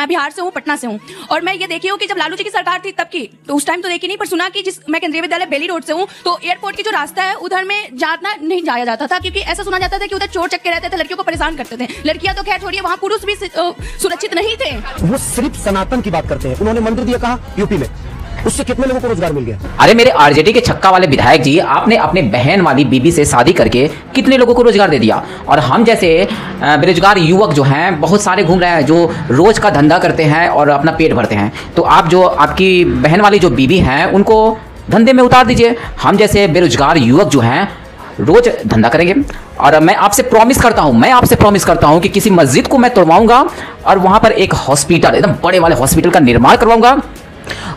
मैं बिहार से हूँ, पटना से हूँ, और मैं ये देखी हूँ कि जब लालू जी की सरकार थी तब की, तो उस टाइम तो देखी नहीं, पर सुना कि मैं केंद्रीय विद्यालय बेली रोड से हूँ, तो एयरपोर्ट की जो रास्ता है उधर में जाना नहीं जाया जाता था, क्योंकि ऐसा सुना जाता था कि उधर चोर चक्के रहते थे, लड़कियों को परेशान करते थे। लड़कियां तो खैर छोड़िए, वहाँ पुरुष भी सुरक्षित नहीं थे। वो सिर्फ सनातन की बात करते हैं। उन्होंने मंदिर दिया कहाँ? यूपी में। उससे कितने लोगों को रोजगार मिल गया? अरे मेरे आरजेडी के छक्का वाले विधायक जी, आपने अपने बहन वाली बीबी से शादी करके कितने लोगों को रोजगार दे दिया। और हम जैसे बेरोजगार युवक जो हैं बहुत सारे घूम रहे हैं, जो रोज का धंधा करते हैं और अपना पेट भरते हैं। तो आप जो आपकी बहन वाली जो बीबी हैं उनको धंधे में उतार दीजिए। हम जैसे बेरोजगार युवक जो हैं रोज धंधा करेंगे। और मैं आपसे प्रॉमिस करता हूं कि किसी मस्जिद को मैं तोड़वाऊंगा और वहां पर एक हॉस्पिटल, एकदम बड़े वाले हॉस्पिटल का निर्माण करवाऊंगा।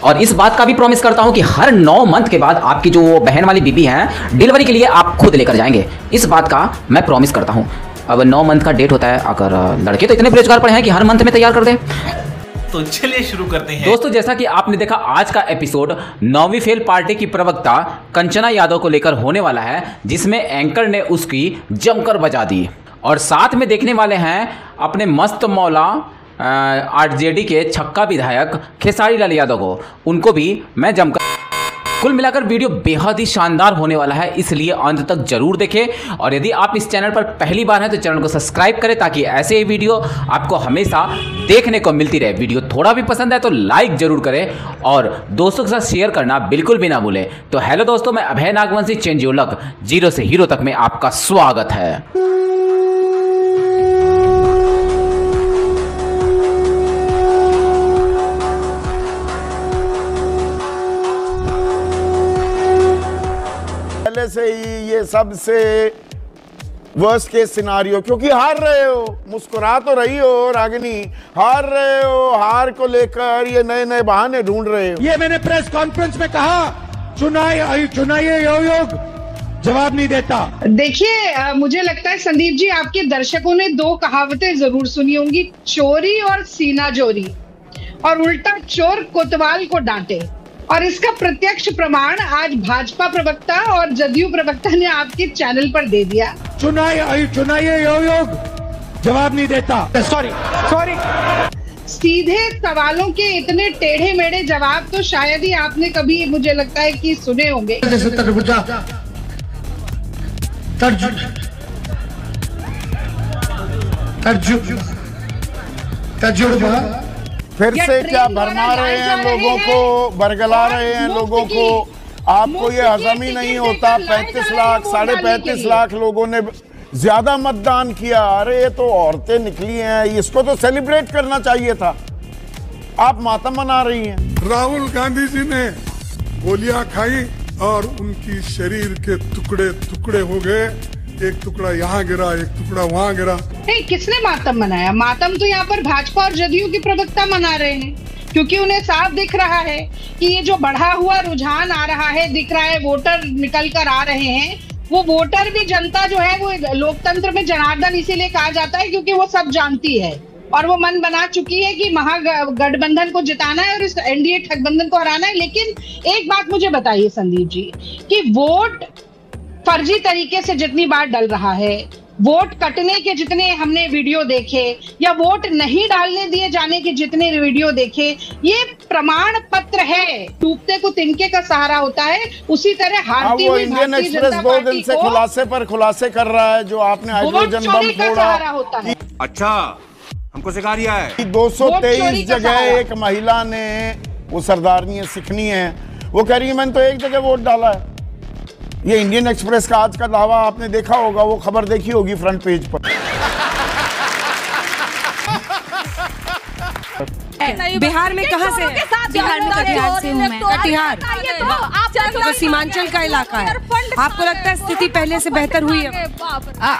और इस बात का भी प्रॉमिस करता हूं कि हर 9 मंथ के बाद आपकी जो बहन वाली बीबी हैं डिलीवरी के लिए आप खुद लेकर जाएंगे। इस बात का मैं प्रॉमिस करता हूं। अब 9 मंथ का डेट होता है, अगर लड़के तो इतने बेरोजगार पड़े हैं कि हर मंथ में तैयार कर दें। तो चलिए शुरू करते हैं। दोस्तों, जैसा कि आपने देखा, आज का एपिसोड 9वीं फेल पार्टी की प्रवक्ता कंचना यादव को लेकर होने वाला है, जिसमें एंकर ने उसकी जमकर बजा दी। और साथ में देखने वाले हैं अपने मस्त मौला आरजेडी के छक्का विधायक खेसारी लाल यादव को, उनको भी मैं जमकर। कुल मिलाकर वीडियो बेहद ही शानदार होने वाला है, इसलिए अंत तक जरूर देखें। और यदि आप इस चैनल पर पहली बार हैं तो चैनल को सब्सक्राइब करें, ताकि ऐसे ही वीडियो आपको हमेशा देखने को मिलती रहे। वीडियो थोड़ा भी पसंद है तो लाइक जरूर करें और दोस्तों के साथ शेयर करना बिल्कुल भी ना भूलें। तो हेलो दोस्तों, मैं Abhay Nagvanshi, change your luck, zero से हीरो तक में आपका स्वागत है। से ही ये सबसे वर्स्ट केस सिनारियो, क्योंकि हार रहे हो, मुस्कुरा तो रही हो रागिनी, हार रहे हो, हार को लेकर ये नए नए बहाने ढूंढ रहे हो। ये मैंने प्रेस कॉन्फ्रेंस में कहा, चुनाइए योग जवाब नहीं देता। देखिए, मुझे लगता है संदीप जी, आपके दर्शकों ने 2 कहावतें जरूर सुनी होंगी, चोरी और सीना चोरी, और उल्टा चोर कोतवाल को डांटे। और इसका प्रत्यक्ष प्रमाण आज भाजपा प्रवक्ता और जदयू प्रवक्ता ने आपके चैनल पर दे दिया। चुनाइए योग जवाब नहीं देता। सॉरी सीधे सवालों के इतने टेढ़े मेढ़े जवाब तो शायद ही आपने कभी, मुझे लगता है कि सुने होंगे। फिर से क्या भरमा रहे हैं लोगों को, बरगला रहे हैं लोगों को। आपको ये हजम ही नहीं होता। 35 लाख 35.5 लाख लोगों ने ज्यादा मतदान किया। अरे ये तो औरतें निकली हैं, इसको तो सेलिब्रेट करना चाहिए था। आप मातम मना रही हैं। राहुल गांधी जी ने गोलियां खाई और उनकी शरीर के टुकड़े टुकड़े हो गए। एक टुकड़ा यहाँ गिरा, एक टुकड़ा वहाँ गिरा। नहीं, किसने मातम मनाया? मातम तो यहाँ पर भाजपा और जदयू के प्रवक्ता मना रहे हैं, क्योंकि उन्हें साफ दिख रहा है कि ये जो बढ़ा हुआ रुझान आ रहा है, दिख रहा है, वोटर निकल कर आ रहे हैं। वो वोटर भी, जनता जो है, वो लोकतंत्र में जनार्दन इसीलिए कहा जाता है क्योंकि वो सब जानती है और वो मन बना चुकी है कि महागठबंधन को जिताना है और इस एनडीए ठगबंधन को हराना है। लेकिन एक बात मुझे बताइए संदीप जी, कि वोट फर्जी तरीके से जितनी बार डल रहा है, वोट कटने के जितने हमने वीडियो देखे, या वोट नहीं डालने दिए जाने के जितने वीडियो देखे, ये प्रमाण पत्र है। टूटते को तिनके का सहारा होता है, उसी तरह हारती हुई इंडियन एक्सप्रेस 2 दिन से खुलासे पर खुलासे कर रहा है, जो आपने हाइड्रोजन बम फोड़ा। अच्छा, हमको सिखा दिया है। 223 जगह एक महिला ने, वो सरदारनी सिखनी है, वो कह रही है मैंने तो एक जगह वोट डाला है। ये इंडियन एक्सप्रेस का आज का दावा आपने देखा होगा, वो खबर देखी होगी फ्रंट पेज पर। बिहार में कहाँ से है? बिहार में कटिहार से हूँ मैं। कटिहार तो सीमांचल का इलाका है। आपको लगता है स्थिति पहले से बेहतर हुई है?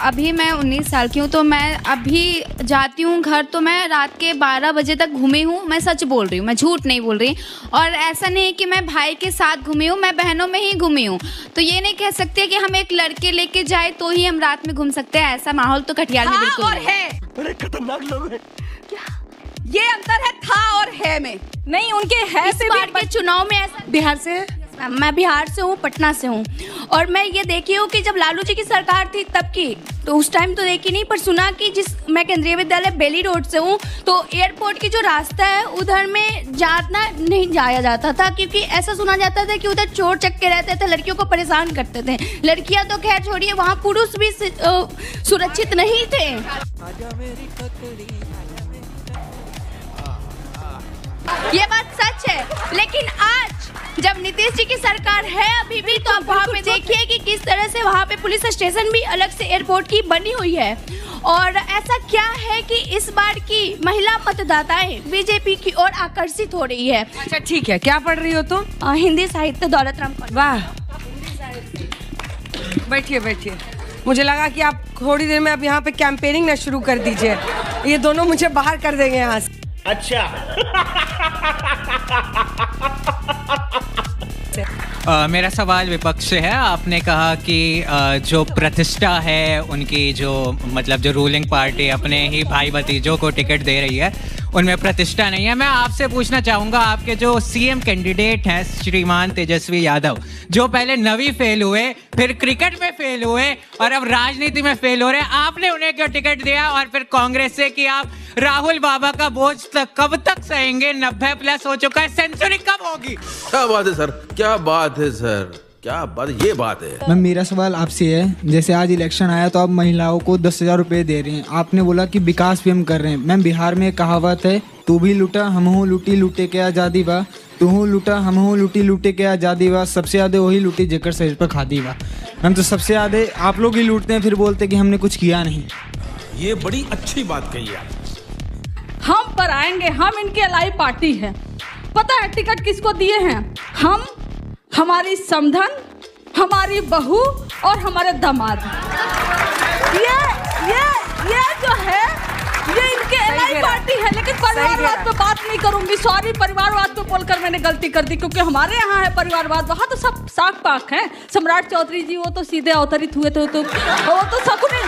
अभी मैं 19 साल की हूँ, तो मैं अभी जाती हूँ घर, तो मैं रात के 12 बजे तक घूमी हूँ। मैं सच बोल रही हूँ, मैं झूठ नहीं बोल रही। और ऐसा नहीं है कि मैं भाई के साथ घूमी हूँ, मैं बहनों में ही घूमी हूँ। तो ये नहीं कह सकते कि हम एक लड़के लेके जाए तो ही हम रात में घूम सकते हैं। ऐसा माहौल तो कटिहार में बिल्कुल नहीं है। बड़े खतरनाक लोग हैं। ये अंतर है था और है में, नहीं उनके है से बार के चुनाव में ऐसा। बिहार से? मैं बिहार से हूँ, पटना से हूँ, और मैं ये देखी हूँ कि जब लालू जी की सरकार थी तब की, तो उस टाइम तो देखी नहीं, पर सुना कि मैं केंद्रीय विद्यालय बेली रोड से हूँ, तो एयरपोर्ट की जो रास्ता है उधर में जाना नहीं जाया जाता था, क्योंकि ऐसा सुना जाता था कि उधर चोर चक्के रहते थे, लड़कियों को परेशान करते थे। लड़कियां तो खैर छोड़िए, वहाँ पुरुष भी सुरक्षित नहीं थे। ये बात सच है, लेकिन आज जब नीतीश जी की सरकार है अभी भी, तो आप वहाँ पे देखिए कि किस तरह से वहाँ पे पुलिस स्टेशन भी अलग से एयरपोर्ट की बनी हुई है। और ऐसा क्या है कि इस बार की महिला मतदाताएं बीजेपी की ओर आकर्षित हो रही है। अच्छा ठीक है, क्या पढ़ रही हो तुम? हिंदी साहित्य, दौलत राम। वाह, बैठिए बैठिए। मुझे लगा कि आप थोड़ी देर में अब यहाँ पे कैंपेनिंग न शुरू कर दीजिए, ये दोनों मुझे बाहर कर देंगे यहाँ से। अच्छा मेरा सवाल विपक्ष से है। आपने कहा कि जो प्रतिष्ठा है उनकी, जो मतलब जो रूलिंग पार्टी अपने ही भाई भतीजों को टिकट दे रही है, उनमें प्रतिष्ठा नहीं है। मैं आपसे पूछना चाहूँगा, आपके जो सीएम कैंडिडेट हैं श्रीमान तेजस्वी यादव, जो पहले नवी फेल हुए, फिर क्रिकेट में फेल हुए और अब राजनीति में फेल हो रहे हैं, आपने उन्हें क्यों टिकट दिया? और फिर कांग्रेस से कि आप राहुल बाबा का बोझ कब तक सहेंगे? 90+ हो चुका है, सेंचुरी कब होगी? क्या बात है सर, क्या बात है सर, क्या बात, ये बात है। मैम मेरा सवाल आपसे है, जैसे आज इलेक्शन आया तो आप महिलाओं को 10,000 रुपये दे रहे हैं, आपने बोला कि विकास भी हम कर रहे हैं। मैम बिहार में कहावत है, तू भी लूटा हम हूँ लूटी लूटे के आज़ादी बा, तू हूँ लूटा हम हूँ लूटी लूटे के आज़ादी बा, सबसे ज़्यादा वही लूटी जेकर शरीर पर खादी बा। मैम तो सबसे ज़्यादा आप लोग ही लूटते हैं, फिर बोलते कि हमने कुछ किया नहीं। ये बड़ी अच्छी बात कही आप। हम पर आएंगे, हम इनकी अलाई पार्टी है। पता है टिकट किसको दिए हैं? हम, हमारी समधन, हमारी बहू और हमारे दामाद। ये जो है ये इनके अलाई पार्टी है। लेकिन परिवारवाद पे बात नहीं करूंगी, सॉरी, परिवारवाद पे बोलकर मैंने गलती कर दी, क्योंकि हमारे यहाँ है परिवारवाद, वहाँ तो सब साख पाक है। सम्राट चौधरी जी वो तो सीधे अवतरित हुए थे, तो वो तो शकुनी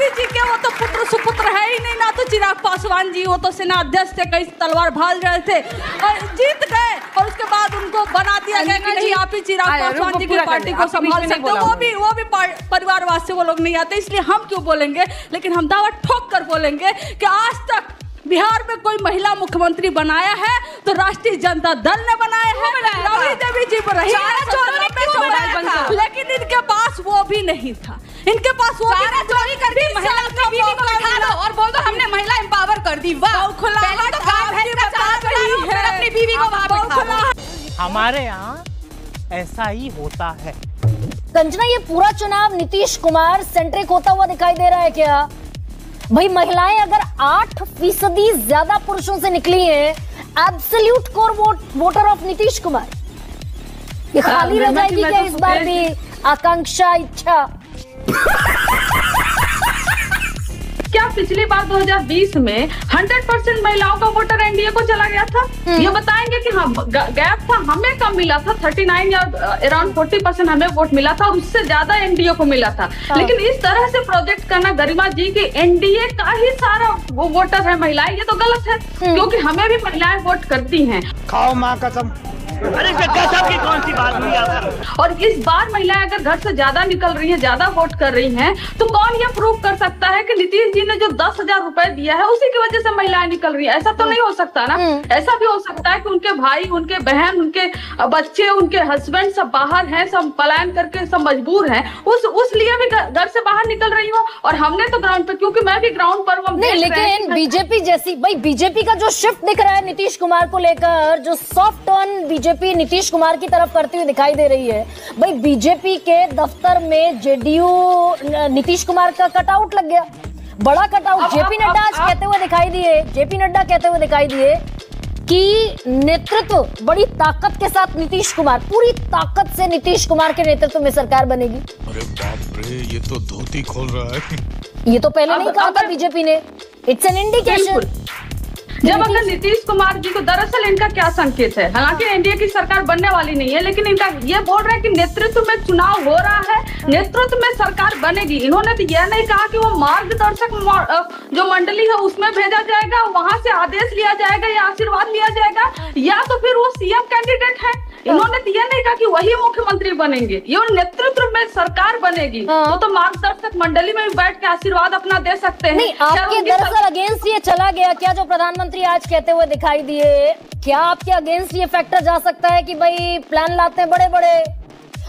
जी के वो तो पुत्र सुपुत्र है ही नहीं। ना तो चिराग पासवान जी, वो तो सेना अध्यक्ष थे, कई तलवार भाल रहे थे और जीत गए, और उसके बाद उनको बना दिया गया कि नहीं आप ही चिराग पासवान जी की पार्टी को संभाल सकते हो। वो भी परिवारवाद से वो लोग नहीं आते, इसलिए हम क्यों बोलेंगे। लेकिन हम दावा ठोक कर बोलेंगे कि आज तक बिहार में कोई महिला मुख्यमंत्री बनाया है तो राष्ट्रीय जनता दल ने बनाया है, राबड़ी देवी जी पर रही, लेकिन इनके पास वो भी नहीं था। इनके पास वो चोरी करके महिला को बिठा लो और बोल दो हमने महिला एम्पावर कर दी। वाह, पहले तो काम है फिर अपनी बीवी को वहां बिठा लो। हमारे यहाँ ऐसा ही होता है। कंचना, ये पूरा चुनाव नीतीश कुमार सेंट्रिक होता हुआ दिखाई दे रहा है क्या? भाई महिलाएं अगर 8% ज्यादा पुरुषों से निकली हैं, absolute core voter of Nitish Kumar, ये खाली रह जाएगी क्या इस बार भी आकांक्षा, इच्छा? क्या पिछली बार 2020 में 100% महिलाओं का वोटर एनडीए को चला गया था? ये बताएंगे कि हाँ गैप था, हमें कम मिला था, 39 या अराउंड 40% हमें वोट मिला था, और उससे ज्यादा एनडीए को मिला था। लेकिन इस तरह से प्रोजेक्ट करना गरिमा जी की एनडीए का ही सारा वो वोटर है महिलाएं, ये तो गलत है, क्योंकि हमें भी महिलाएं वोट करती हैं। खाओ माँ कसम। अरे गजब की कौन सी बात हुई आप? और इस बार महिलाएं अगर घर से ज्यादा निकल रही हैं, ज्यादा वोट कर रही हैं, तो कौन ये प्रूव कर सकता है कि नीतीश जी ने जो 10,000 रुपए दिया है उसी की वजह से महिलाएं निकल रही है? ऐसा तो नहीं हो सकता ना। ऐसा भी हो सकता है कि उनके भाई, उनके बहन, उनके बच्चे, उनके हस्बैंड सब बाहर हैं, सब पलायन करके सब मजबूर हैं, उस लिए भी घर से बाहर निकल रही हो। और हमने तो ग्राउंड पे, क्योंकि मैं भी ग्राउंड पर हूँ। लेकिन बीजेपी जैसी, भाई बीजेपी का जो शिफ्ट दिख रहा है नीतीश कुमार को लेकर, जो soft turn BJP Nitish Kumar की तरफ करती हुई दिखाई दे रही है, भाई बीजेपी के दफ्तर में जेडीयू नीतीश कुमार का कटआउट लग गया, बड़ा कटआउट। जेपी नड्डा आज कहते हुए दिखाई दिए, जेपी नड्डा कहते हुए दिखाई दिए कि नेतृत्व बड़ी ताकत के साथ नीतीश कुमार, पूरी ताकत से नीतीश कुमार के नेतृत्व में सरकार बनेगी। अरे बाप रे, ये तो धोती खोल रहा है। ये तो पहले नहीं कहा था बीजेपी ने। It's an indication. जब अगर नीतीश कुमार जी को, दरअसल इनका क्या संकेत है, हालांकि एनडीए की सरकार बनने वाली नहीं है, लेकिन इनका ये बोल रहा है कि नेतृत्व में चुनाव हो रहा है, नेतृत्व में सरकार बनेगी। इन्होंने तो यह नहीं कहा कि वो मार्गदर्शक जो मंडली है उसमें भेजा जाएगा, वहां से आदेश लिया जाएगा या आशीर्वाद लिया जाएगा, या तो फिर वो सीएम कैंडिडेट है। इन्होंने दिया नहीं कहा कि वही मुख्यमंत्री बनेंगे, ये नेतृत्व में सरकार बनेगी। तो मार्गदर्शक मंडली में भी बैठ के आशीर्वाद अपना दे सकते हैं। नहीं, आपके दरअसल अगेंस्ट ये चला गया क्या जो प्रधानमंत्री आज कहते हुए दिखाई दिए? क्या आपके अगेंस्ट ये फैक्टर जा सकता है कि भाई प्लान लाते हैं बड़े बड़े,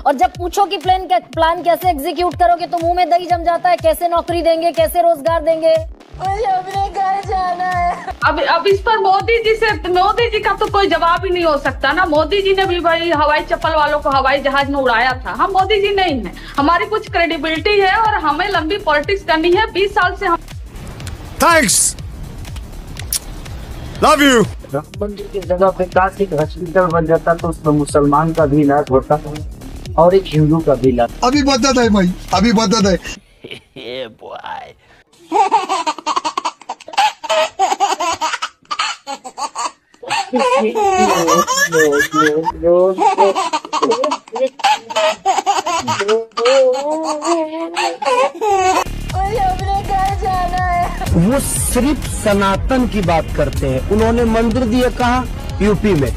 और जब पूछो कि प्लान कैसे एग्जीक्यूट करोगे तो मुंह में दही जम जाता है, कैसे नौकरी देंगे, कैसे रोजगार देंगे? मुझे अपने घर जाना है। अब इस पर मोदी जी का तो कोई जवाब ही नहीं हो सकता ना। मोदी जी ने भी भाई हवाई चप्पल वालों को हवाई जहाज में उड़ाया था। हम मोदी जी नहीं है, हमारी कुछ क्रेडिबिलिटी है और हमें लंबी पॉलिटिक्स करनी है। 20 साल से हम थैंक्स, लव यू। राम मंदिर की जगह पे काश एक हॉस्पिटल बन जाता तो उसमें मुसलमान का भी इलाज होता और एक हिंदू का भी इलाज। अभी बदत है भाई, अभी बदत है। वो सिर्फ सनातन की बात करते हैं। उन्होंने मंदिर दिया कहा यूपी में,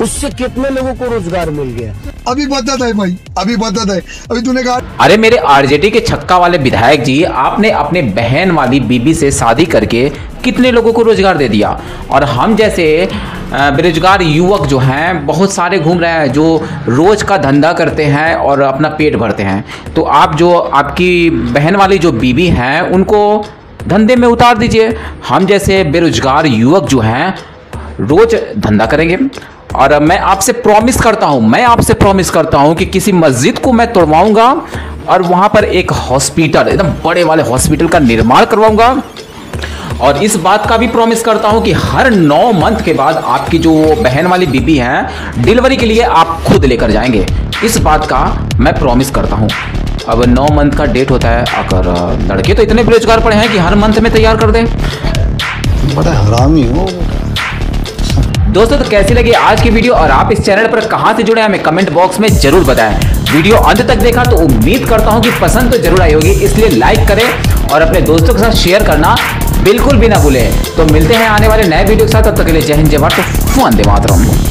उससे कितने लोगों को रोजगार मिल गया? अभी बदत है भाई, अभी बदत है। अभी तूने कहा अरे मेरे आरजेडी के छक्का वाले विधायक जी, आपने अपने बहन वाली बीबी से शादी करके कितने लोगों को रोजगार दे दिया, और हम जैसे बेरोजगार युवक जो हैं बहुत सारे घूम रहे हैं, जो रोज का धंधा करते हैं और अपना पेट भरते हैं। तो आप जो आपकी बहन वाली जो बीबी हैं उनको धंधे में उतार दीजिए। हम जैसे बेरोजगार युवक जो हैं रोज धंधा करेंगे। और मैं आपसे प्रॉमिस करता हूं कि किसी मस्जिद को मैं तोड़वाऊंगा और वहां पर एक हॉस्पिटल, एकदम बड़े वाले हॉस्पिटल का निर्माण करवाऊंगा। और इस बात का भी प्रॉमिस करता हूं कि हर 9 मंथ के बाद आपकी जो बहन वाली बीबी हैं डिलीवरी के लिए आप खुद लेकर जाएंगे। इस बात का मैं प्रॉमिस करता हूं। अब 9 मंथ का डेट होता है, अगर लड़के तो इतने बेरोजगार पड़े हैं कि हर मंथ में तैयार कर दें। बड़ा हरामी हो। दोस्तों तो कैसी लगी आज की वीडियो, और आप इस चैनल पर कहां से जुड़े हमें कमेंट बॉक्स में जरूर बताएं। वीडियो अंत तक देखा तो उम्मीद करता हूं कि पसंद तो जरूर आई होगी, इसलिए लाइक करें और अपने दोस्तों के साथ शेयर करना बिल्कुल भी ना भूलें। तो मिलते हैं आने वाले नए वीडियो के साथ, तब तक के लिए जय हिंद, जय भारत, वंदे मातरम।